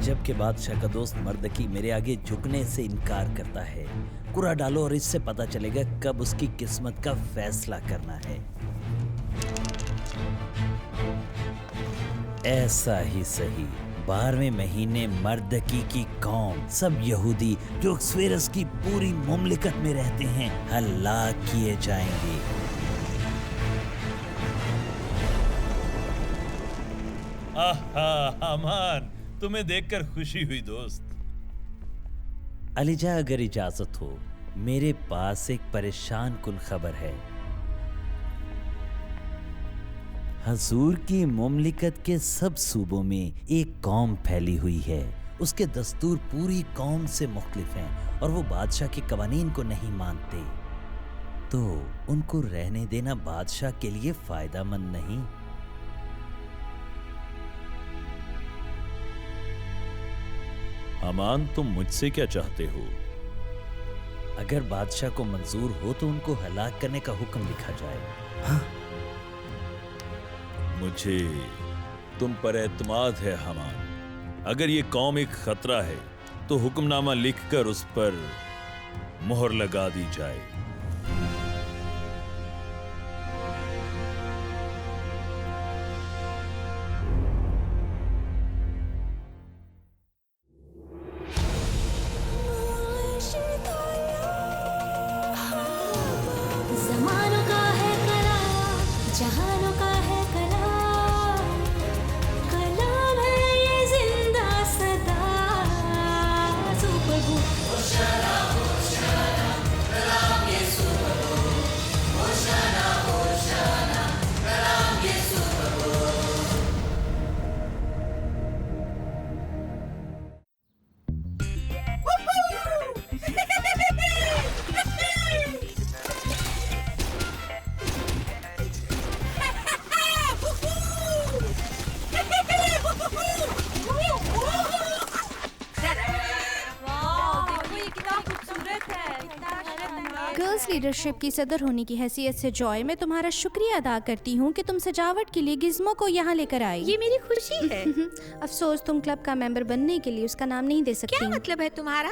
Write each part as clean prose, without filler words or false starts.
जबकि बादशाह का दोस्त मर्दकी मेरे आगे झुकने से इनकार करता है। कुरा डालो और इससे पता चलेगा कब उसकी किस्मत का फैसला करना है। ऐसा ही सही 12वें महीने मर्दकी की कौम, सब यहूदी जो एक्सवेरस की पूरी मुमलिकत में रहते हैं, हलाक किए जाएंगे। हामान, तुम्हें देखकर खुशी हुई दोस्त। अलीजा, अगर इजाजत हो, मेरे पास एक परेशान कुन खबर है। हजूर की मुमलिकत के सब सूबों में एक कौम फैली हुई है। उसके दस्तूर पूरी कौम से मुख्तलिफ हैं और वो बादशाह के कवानीन को नहीं मानते, तो उनको रहने देना बादशाह के लिए फायदामंद नहीं। हामान, तुम मुझसे क्या चाहते हो? अगर बादशाह को मंजूर हो तो उनको हलाक करने का हुक्म लिखा जाए। हाँ? मुझे तुम पर एतमाद है हामान। अगर ये कौम एक खतरा है तो हुक्मनामा लिखकर उस पर मोहर लगा दी जाए। ज़मानों का है कलाम, जहानों का है कलाम, कलाम है ये जिंदा सदा। सुपर बुक होशाना होशाना, कलाम ये सुपर बुक होशाना होशाना, कलाम ये सुपर बुक। गर्ल्स लीडरशिप की सदर होने की हैसियत से जॉय, मैं तुम्हारा शुक्रिया अदा करती हूँ कि तुम सजावट के लिए गिज़्मो को यहाँ लेकर आई। ये मेरी खुशी है। अफसोस तुम क्लब का मेंबर बनने के लिए उसका नाम नहीं दे सकती। क्या मतलब है तुम्हारा?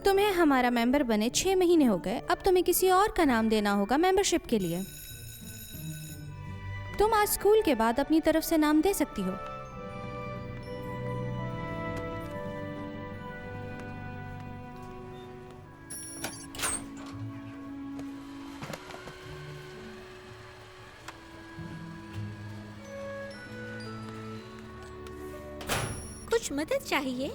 तुम्हें हमारा मेंबर बने 6 महीने हो गए, अब तुम्हें किसी और का नाम देना होगा मेंबरशिप के लिए। तुम आज स्कूल के बाद अपनी तरफ से नाम दे सकती हो। कुछ मदद चाहिए?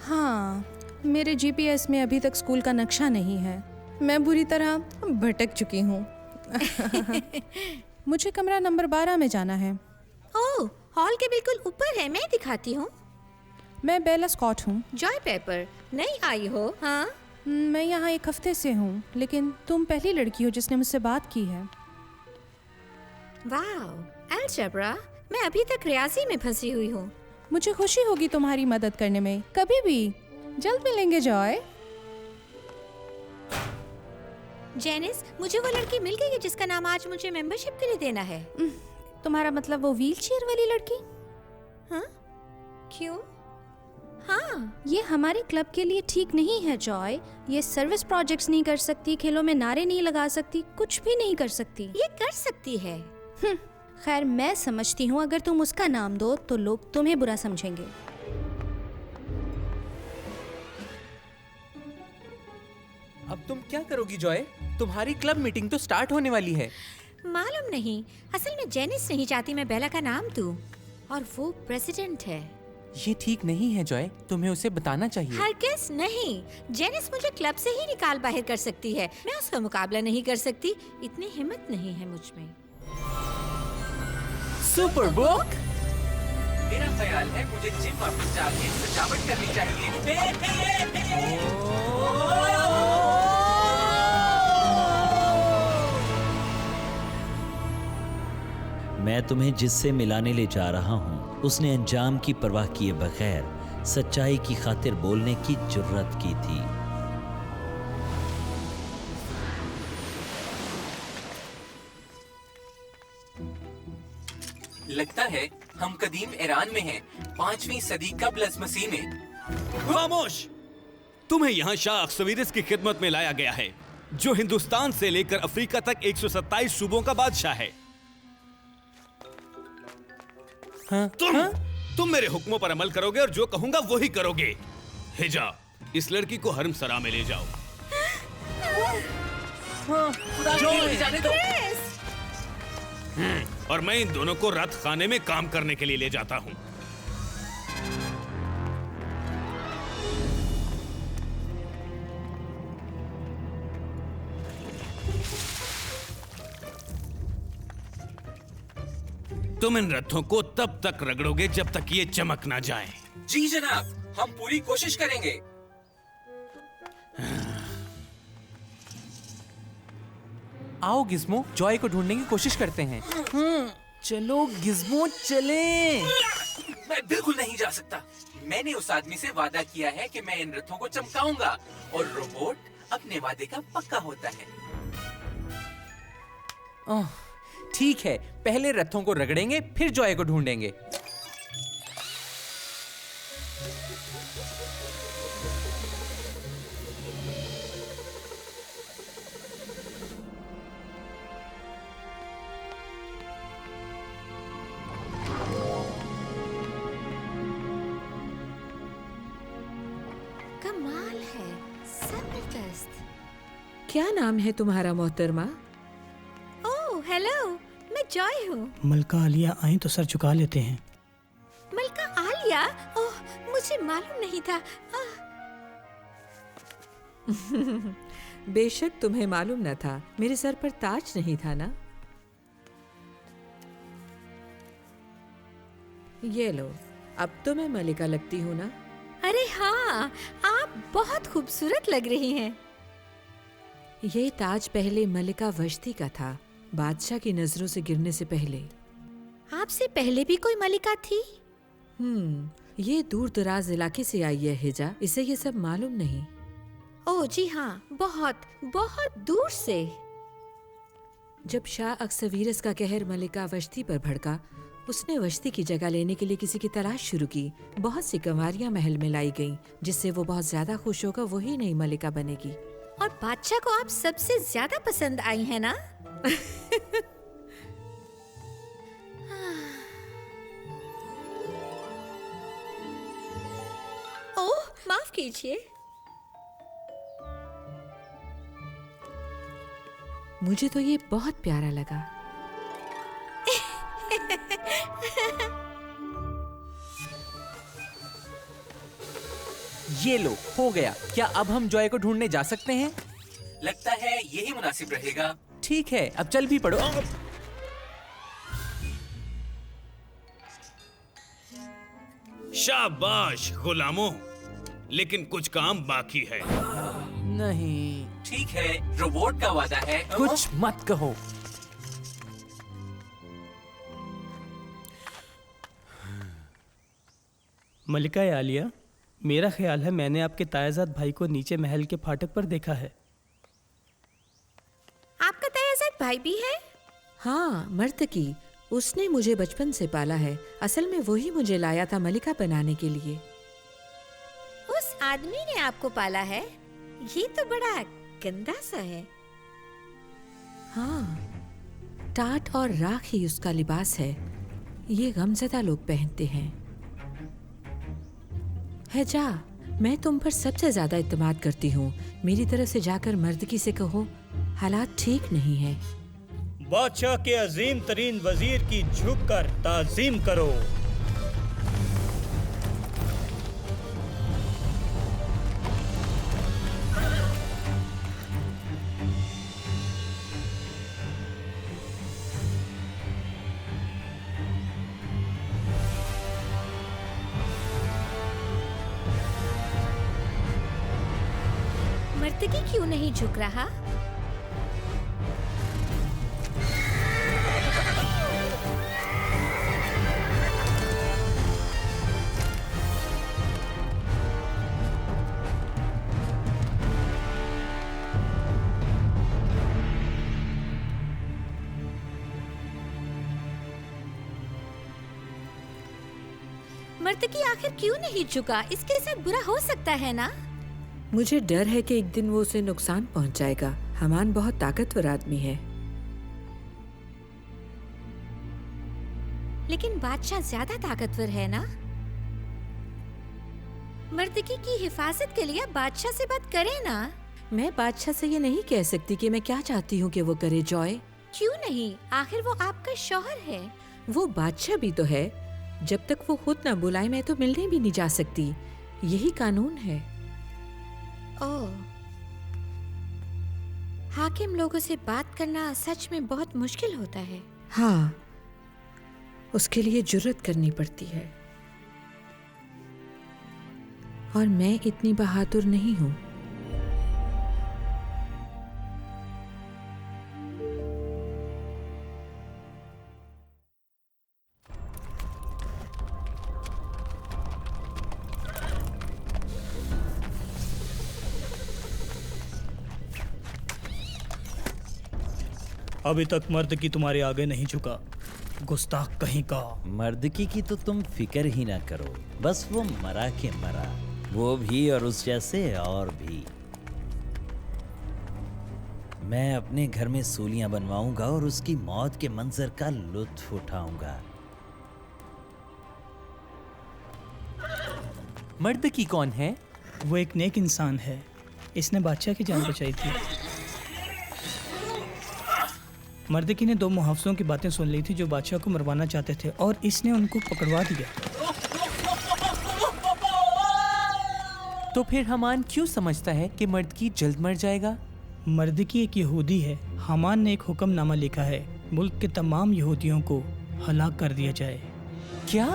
हाँ, मेरे जीपीएस में अभी तक स्कूल का नक्शा नहीं है। मैं बुरी तरह भटक चुकी हूँ। मुझे कमरा नंबर 12 में जाना है। ओह, हॉल के बिल्कुल ऊपर है, मैं दिखाती हूँ। मैं बेला स्कॉट हूँ। जॉय पेपर, नई आई हो? हाँ, मैं यहाँ 1 हफ्ते से हूँ, लेकिन तुम पहली लड़की हो जिसने मुझसे बात की है। वाह, अलजेब्रा, मैं अभी तक रियाजी में फंसी हुई हूँ। मुझे खुशी होगी तुम्हारी मदद करने में, कभी भी। जल्द मिलेंगे जॉय। जेनिस, मुझे वो लड़की मिल गई है जिसका नाम आज मुझे मेंबरशिप के लिए देना है। तुम्हारा मतलब वो व्हीलचेयर वाली लड़की? हाँ? क्यों? हाँ, ये हमारे क्लब के लिए ठीक नहीं है जॉय। ये सर्विस प्रोजेक्ट्स नहीं कर सकती, खेलों में नारे नहीं लगा सकती, कुछ भी नहीं कर सकती। ये कर सकती है। खैर, मैं समझती हूँ अगर तुम उसका नाम दो तो लोग तुम्हें बुरा समझेंगे। अब तुम क्या करोगी जॉय? तुम्हारी क्लब मीटिंग तो स्टार्ट होने वाली है। मालूम नहीं, असल में जेनिस नहीं चाहती मैं बेला का नाम दूं, और वो प्रेसिडेंट है। ये ठीक नहीं है जॉय, तुम्हें उसे बताना चाहिए। हरगिज़ नहीं, जेनिस मुझे क्लब से ही निकाल बाहर कर सकती है, मैं उसका मुकाबला नहीं कर सकती। इतनी हिम्मत नहीं है मुझ में। Super book? मेरा ख्याल है मुझे जिम वापस जाके सजावट करनी चाहिए। मैं तुम्हें जिससे मिलाने ले जा रहा हूँ, उसने अंजाम की परवाह किए बगैर सच्चाई की खातिर बोलने की जुर्रत की थी। लगता है हम कदीम ईरान में हैं, 5वीं सदी कब्ल अज़ मसीह में। खामोश! तुम्हें यहाँ शाह अक्सवीरिस की खिदमत में लाया गया है, जो हिंदुस्तान से लेकर अफ्रीका तक 127 सूबों का बादशाह है। तुम मेरे हुक्मों पर अमल करोगे और जो कहूंगा वही करोगे। हिजा, इस लड़की को हरम-सरा में ले जाओ। जाने दो। और मैं इन दोनों को रथ खाने में काम करने के लिए ले जाता हूँ। तुम इन रथों को तब तक रगड़ोगे जब तक ये चमक ना जाए। जी जनाब, हम पूरी कोशिश करेंगे। आओ गिज़्मो, जॉय को ढूंढने की कोशिश करते हैं। चलो गिज़्मो, चलें। मैं बिल्कुल नहीं जा सकता। मैंने उस आदमी से वादा किया है कि मैं इन रथों को चमकाऊंगा और रोबोट अपने वादे का पक्का होता है। ठीक है, पहले रथों को रगड़ेंगे, फिर जॉय को ढूंढेंगे। कमाल है, जबरदस्त। क्या नाम है तुम्हारा मोहतरमा? ओह हेलो, मैं जॉय हूँ। मलका आलिया आए तो सर झुका लेते हैं। मलका आलिया? ओह, मुझे मालूम नहीं था। बेशक तुम्हें मालूम न था, मेरे सर पर ताज नहीं था ना। ये लो, अब तो मैं मलिका लगती हूँ ना? अरे हाँ, आप बहुत खूबसूरत लग रही हैं। ये ताज पहले मलिका वश्ती का था, बादशाह की नजरों से गिरने से पहले। आपसे पहले भी कोई मलिका थी? ये दूर दराज इलाके से आई है हिजा, इसे ये सब मालूम नहीं। ओह जी हाँ, बहुत बहुत दूर से। जब शाह अक्सवीरस का कहर मलिका वश्ती पर भड़का, उसने वश्ती की जगह लेने के लिए किसी की तलाश शुरू की। बहुत सी कंवारियां महल में लाई गईं, जिससे वो बहुत ज्यादा खुश होगा वही नई मलिका बनेगी। और बादशाह को आप सबसे ज्यादा पसंद आई है ना? ओह, माफ कीजिए। मुझे तो ये बहुत प्यारा लगा। ये लो, हो गया। क्या अब हम जॉय को ढूंढने जा सकते हैं? लगता है यही मुनासिब रहेगा। ठीक है, अब चल भी पड़ो। शाबाश गुलामों, लेकिन कुछ काम बाकी है। नहीं, ठीक है, रोबोट का वादा है। कुछ मत कहो। मलिका आलिया, मेरा ख्याल है मैंने आपके तायाजाद भाई को नीचे महल के फाटक पर देखा है। आपका तायाजाद भाई भी है? हाँ, मर्तकी। उसने मुझे बचपन से पाला है। असल में वही मुझे लाया था मलिका बनाने के लिए। उस आदमी ने आपको पाला है? ये तो बड़ा गंदा सा है। हाँ, टाट और राख ही उसका लिबास है। ये गमज़दा लोग पहनते हैं। है जा, मैं तुम पर सबसे ज्यादा इत्तेमाद करती हूँ। मेरी तरफ से जाकर मर्दकी से कहो, हालात ठीक नहीं है। बादशाह के अजीम तरीन वजीर की झुककर ताजीम करो। मर्दकी क्यों नहीं झुक रहा? मर्दकी आखिर क्यों नहीं झुका? इसके साथ बुरा हो सकता है ना? मुझे डर है कि एक दिन वो उसे नुकसान पहुंचाएगा। हमान बहुत ताकतवर आदमी है। लेकिन बादशाह ज्यादा ताकतवर है ना? मर्दकी की हिफाजत के लिए बादशाह से बात करें ना। मैं बादशाह से ये नहीं कह सकती कि मैं क्या चाहती हूँ कि वो करे जॉय। क्यों नहीं? आखिर वो आपका शौहर है। वो बादशाह भी तो है। जब तक वो खुद न बुलाए मैं तो मिलने भी नहीं जा सकती। यही कानून है। ओह, हाकिम लोगों से बात करना सच में बहुत मुश्किल होता है। हाँ, उसके लिए जुर्रत करनी पड़ती है और मैं इतनी बहादुर नहीं हूँ। अभी तक मर्दकी तुम्हारे आगे नहीं झुका, गुस्ताख कहीं का। मर्दकी की तो तुम फिक्र ही ना करो, बस वो मरा के मरा, वो भी और उस जैसे और भी। मैं अपने घर में सूलियां बनवाऊंगा और उसकी मौत के मंजर का लुत्फ उठाऊंगा। मर्दकी कौन है? वो एक नेक इंसान है, इसने बादशाह की जान बचाई थी। मर्दकी ने 2 मुहावजों की बातें सुन ली थी जो बादशाह को मरवाना चाहते थे और इसने उनको पकड़वा दिया। तो फिर हमान क्यों समझता है कि मर्दकी जल्द मर जाएगा? मर्दकी एक यहूदी है। हमान ने एक हुक्मनामा लिखा है, मुल्क के तमाम यहूदियों को हलाक कर दिया जाए। क्या?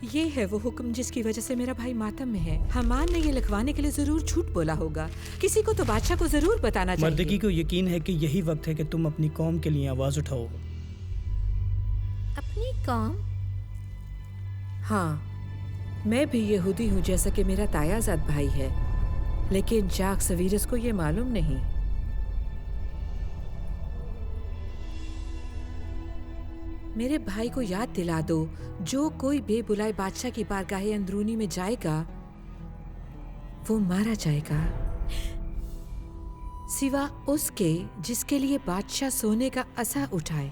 ये है वो हुक्म जिसकी वजह से मेरा भाई मातम में है। हमान ने ये लिखवाने के लिए जरूर झूठ बोला होगा। किसी को तो बादशाह को जरूर बताना चाहिए। मर्दकी को यकीन है कि यही वक्त है कि तुम अपनी कौम के लिए आवाज उठाओ। अपनी कौम? हाँ, मैं भी यहूदी हूँ जैसा कि मेरा तायाजाद भाई है, लेकिन जाक सवीरस को ये मालूम नहीं। मेरे भाई को याद दिला दो, जो कोई बेबुलाए बादशाह की बारगाहे अंदरूनी में जाएगा वो मारा जाएगा, सिवा उसके जिसके लिए बादशाह सोने का असा उठाए।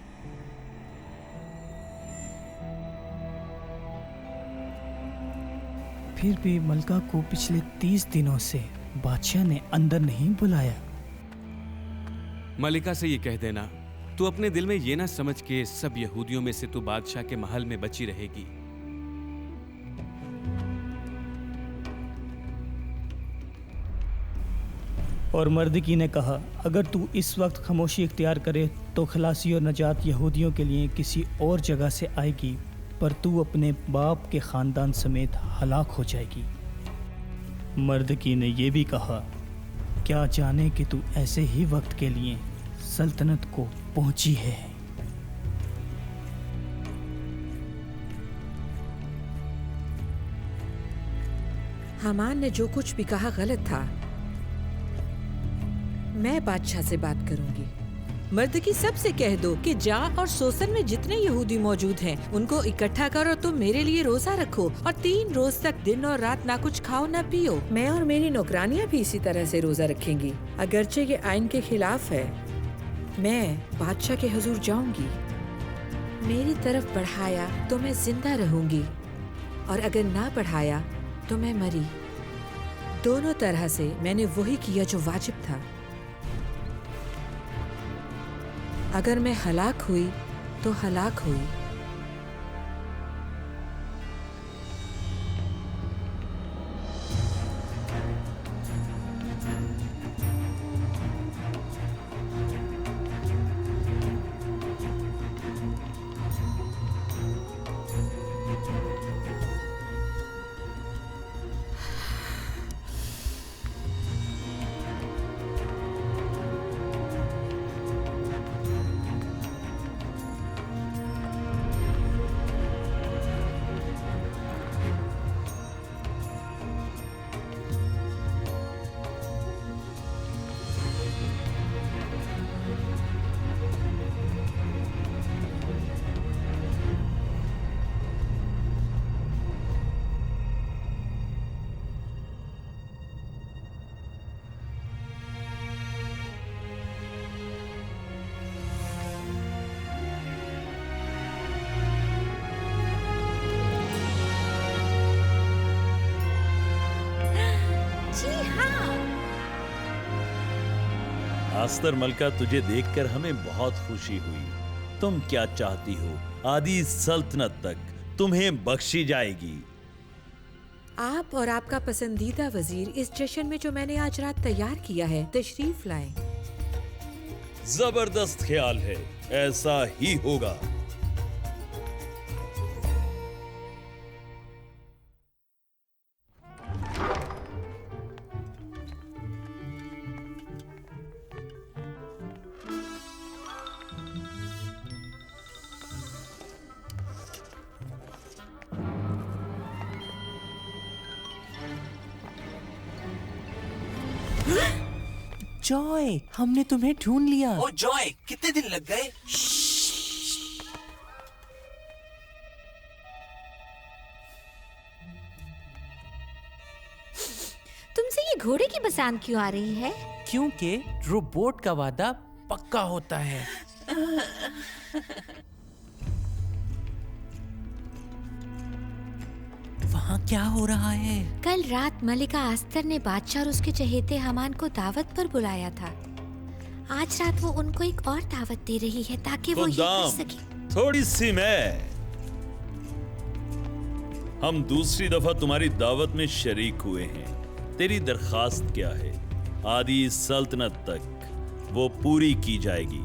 फिर भी मलका को पिछले 30 दिनों से बादशाह ने अंदर नहीं बुलाया। मलिका से ये कह देना, तू अपने दिल में ये ना समझ के सब यहूदियों में से तू बादशाह के महल में बची रहेगी। और मर्दकी ने कहा, अगर तू इस वक्त खामोशी इख्तियार करे तो खलासी और नजात यहूदियों के लिए किसी और जगह से आएगी, पर तू अपने बाप के खानदान समेत हलाक हो जाएगी। मर्दकी ने यह भी कहा, क्या जाने कि तू ऐसे ही वक्त के लिए सल्तनत को पहुंची है। हमान ने जो कुछ भी कहा गलत था। मैं बादशाह से बात करूंगी। मर्दकी सबसे कह दो कि जा और सोसन में जितने यहूदी मौजूद हैं उनको इकट्ठा करो और तुम मेरे लिए रोजा रखो और 3 रोज तक दिन और रात ना कुछ खाओ ना पियो। मैं और मेरी नौकरानियां भी इसी तरह से रोजा रखेंगी। अगरचे ये आइन के खिलाफ है, मैं बादशाह के हुजूर जाऊंगी। मेरी तरफ बढ़ाया तो मैं जिंदा रहूंगी और अगर ना बढ़ाया तो मैं मरी। दोनों तरह से मैंने वही किया जो वाजिब था। अगर मैं हलाक हुई तो हलाक हुई। आस्तर मलका, तुझे देखकर हमें बहुत खुशी हुई। तुम क्या चाहती हो? आदि सल्तनत तक तुम्हें बख्शी जाएगी। आप और आपका पसंदीदा वजीर इस जश्न में जो मैंने आज रात तैयार किया है तशरीफ लाएं। जबरदस्त ख्याल है, ऐसा ही होगा। जॉय, हमने तुम्हें ढूंढ लिया। ओ जॉय, कितने दिन लग गए? तुमसे ये घोड़े की बसान क्यों आ रही है? क्योंकि रोबोट का वादा पक्का होता है। वहाँ क्या हो रहा है? कल रात मलिका आस्तर ने बादशाह और उसके चहेते हमान को दावत पर बुलाया था। आज रात वो उनको एक और दावत दे रही है ताकि वो ये कर सके। थोड़ी सी मैं हम दूसरी दफा तुम्हारी दावत में शरीक हुए हैं। तेरी दरखास्त क्या है? आदि सल्तनत तक वो पूरी की जाएगी।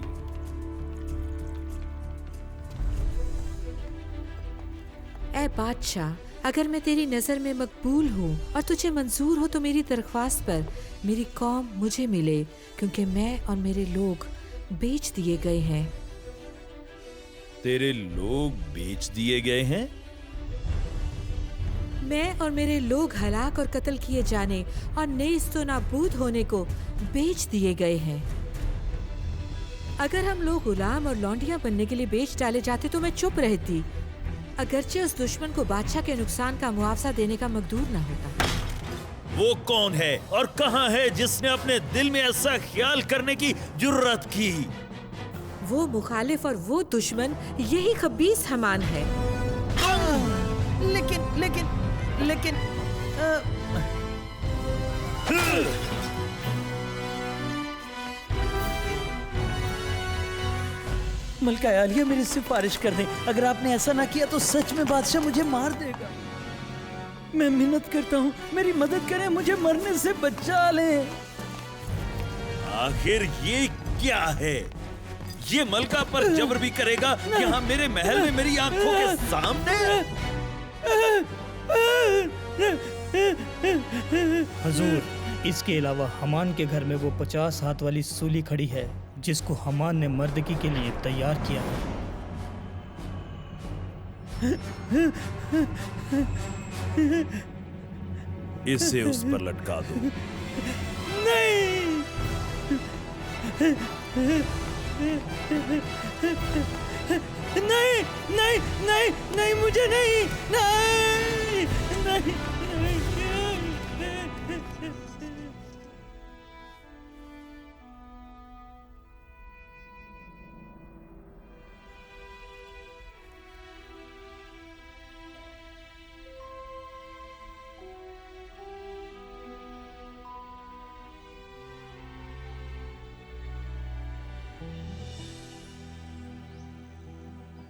ऐ बादशाह, अगर मैं तेरी नजर में मकबूल हूँ और तुझे मंजूर हो तो मेरी दरख्वास्त पर मेरी कौम मुझे मिले, क्योंकि मैं और मेरे लोग बेच दिए गए हैं। तेरे लोग बेच दिए गए हैं? मैं और मेरे लोग हलाक और कत्ल किए जाने और नेस्तो नाबूद होने को बेच दिए गए हैं। अगर हम लोग गुलाम और लौंडियां बनने के लिए बेच डाले जाते तो मैं चुप रहती, अगरचे उस दुश्मन को बादशाह के नुकसान का मुआवजा देने का मकदूर न होता। वो कौन है और कहां है जिसने अपने दिल में ऐसा ख्याल करने की जुर्रत की? वो मुखालिफ और वो दुश्मन यही खबीस हमान है। लेकिन मलका आलिया, मेरी सिफारिश कर दें। अगर आपने ऐसा ना किया तो सच में बादशाह मुझे मार देगा। मैं मिन्नत करता हूँ, मेरी मदद करें, मुझे मरने से बचा लें। आखिर ये क्या है? ये मलका पर जबर भी करेगा यहाँ मेरे महल में मेरी आंखों के सामने? हजूर, इसके अलावा हमान के घर में वो 50 हाथ वाली सूली खड़ी है जिसको हमान ने मर्दगी के लिए तैयार किया है। इसे उस पर लटका दो। नहीं, नहीं, नहीं, नहीं, नहीं, मुझे नहीं, नहीं, नहीं, नहीं।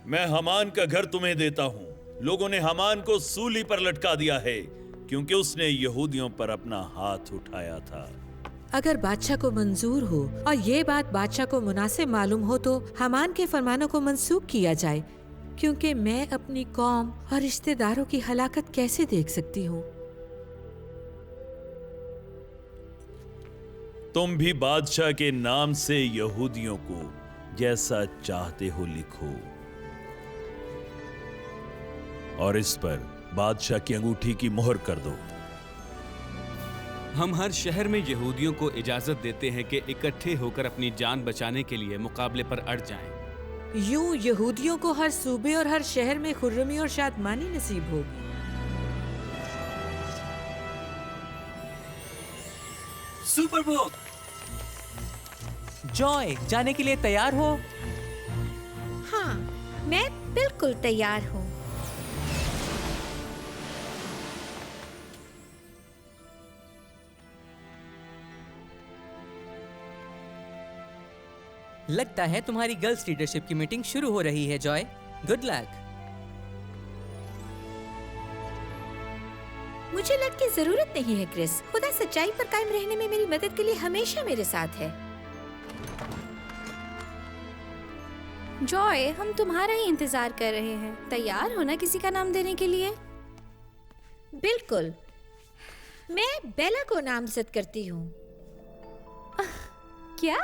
मैं हमान का घर तुम्हें देता हूं। लोगों ने हमान को सूली पर लटका दिया है क्योंकि उसने यहूदियों पर अपना हाथ उठाया था। अगर बादशाह को मंजूर हो और ये बात बादशाह को मुनासिब मालूम हो तो हमान के फरमानों को मंसूख किया जाए, क्योंकि मैं अपनी कौम और रिश्तेदारों की हलाकत कैसे देख सकती हूँ। तुम भी बादशाह के नाम से यहूदियों को जैसा चाहते हो लिखो और इस पर बादशाह की अंगूठी की मोहर कर दो। हम हर शहर में यहूदियों को इजाजत देते हैं कि इकट्ठे होकर अपनी जान बचाने के लिए मुकाबले पर अड़ जाएं। यूं यहूदियों को हर सूबे और हर शहर में खुर्रमी और शादमानी नसीब होगी। सुपर बुक, जॉय, जाने के लिए तैयार हो? हाँ, मैं बिल्कुल तैयार हूँ। लगता है तुम्हारी गर्ल्स लीडरशिप की मीटिंग शुरू हो रही है जॉय। Good luck. मुझे लक की जरूरत नहीं है क्रिस। खुदा सच्चाई पर कायम रहने में मेरी मदद के लिए हमेशा मेरे साथ है। जॉय, हम तुम्हारा ही इंतजार कर रहे हैं। तैयार हो ना किसी का नाम देने के लिए? बिल्कुल, मैं बेला को नामजद करती हूँ। क्या?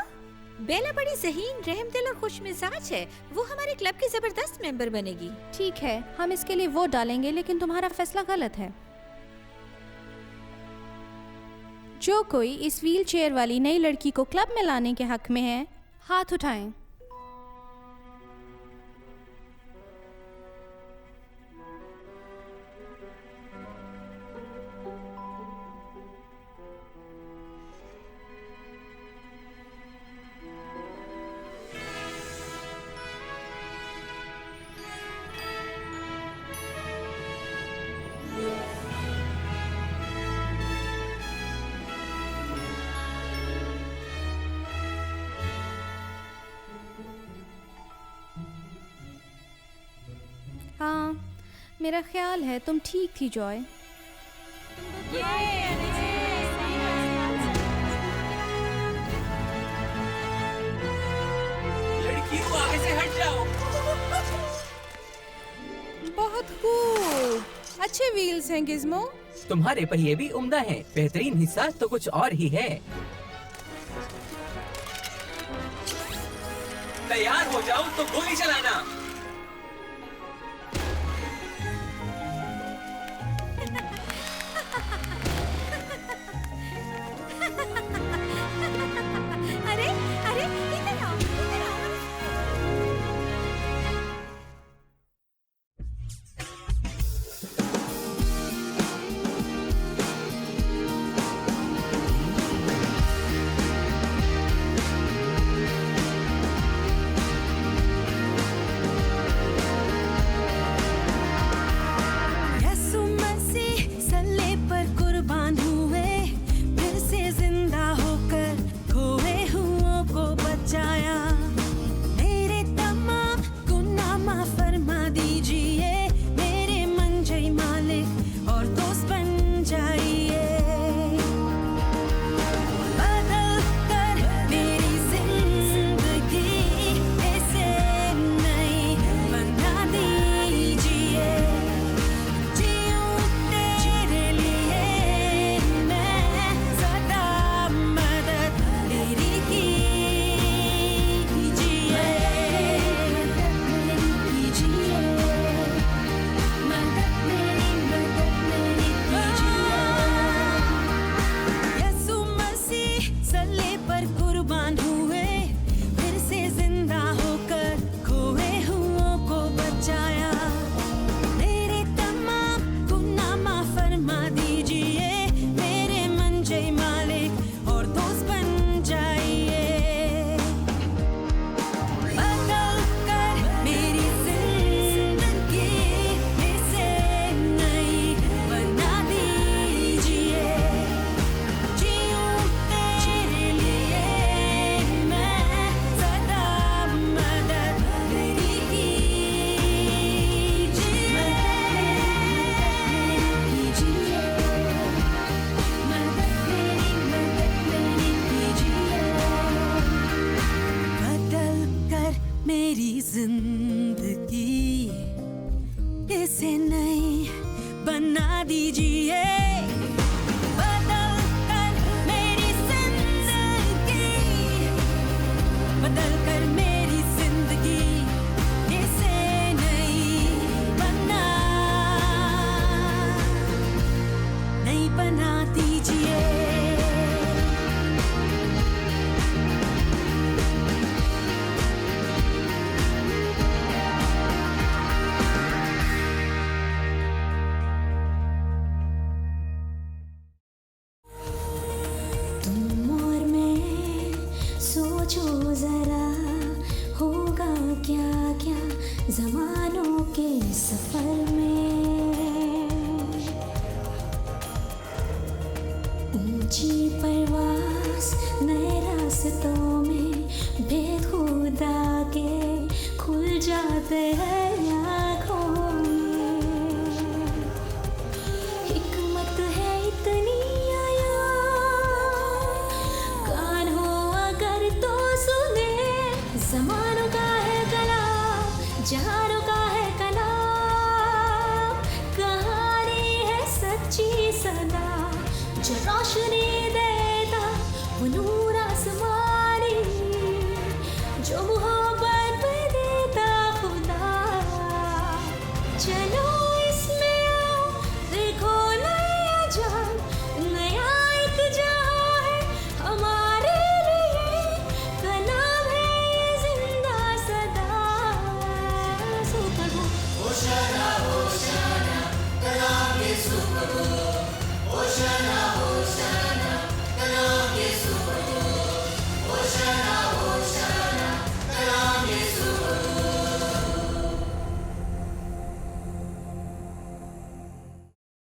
बेला बड़ी ज़हीन, रहमदिल और खुश मिजाज है। वो हमारे क्लब की जबरदस्त मेंबर बनेगी। ठीक है, हम इसके लिए वोट डालेंगे, लेकिन तुम्हारा फैसला गलत है। जो कोई इस व्हील चेयर वाली नई लड़की को क्लब में लाने के हक में है, हाथ उठाएं। हाँ, मेरा ख्याल है तुम ठीक थी जॉय। लड़कियों आगे से हट जाओ। बहुत खूब, अच्छे व्हील्स हैं गिज़्मो। तुम्हारे पहिए भी उम्दा हैं। बेहतरीन हिस्सा तो कुछ और ही है। तैयार हो जाओ तो गोली चलाना। अरे अरे, इधर आओ, इधर आओ। यसु मसीह सल्ले पर कुर्बान हुए, फिर से जिंदा होकर खोए हुओं को बचाया। मेरे तमाम गुनाह माफ फरमा दीजिए, मेरे मंजई मालिक और दोस्त बन जाइए। बदल कर मेरी जिंदगी ऐसे नई बना दीजिए। जीऊं तेरे लिए मैं सदा, मदद तेरी कीजिए। मदद मेरी कीजिए। यसु मसीह सल्ले पर कुर्बान हुए, फिर से जिंदा होकर खोए हुओं को बचाया। मेरे तमाम गुनाह माफ फरमा दीजिए, मेरे मंजई मालिक और दोस्त बन जाइए। बदल कर मेरी जिंदगी ऐसे नई बना दीजिए। जीऊं तेरे लिए मैं सदा, मदद तेरी कीजिए। बदल कर मेरी जिंदगी इसे नई बना दीजिए। बदल कर मेरी जिंदगी, बदल कर मेरी जिंदगी इसे नई बना दीजिए। तुम और मैं सोचो जरा, होगा क्या क्या जमानों के सफर में। ऊंची परवास नए रास्तों में भेद हुआ होते हैं आँखों में, हिकमत है इतनी आया, कान हो अगर तो सुने, ज़मानों का है गला, जहाँ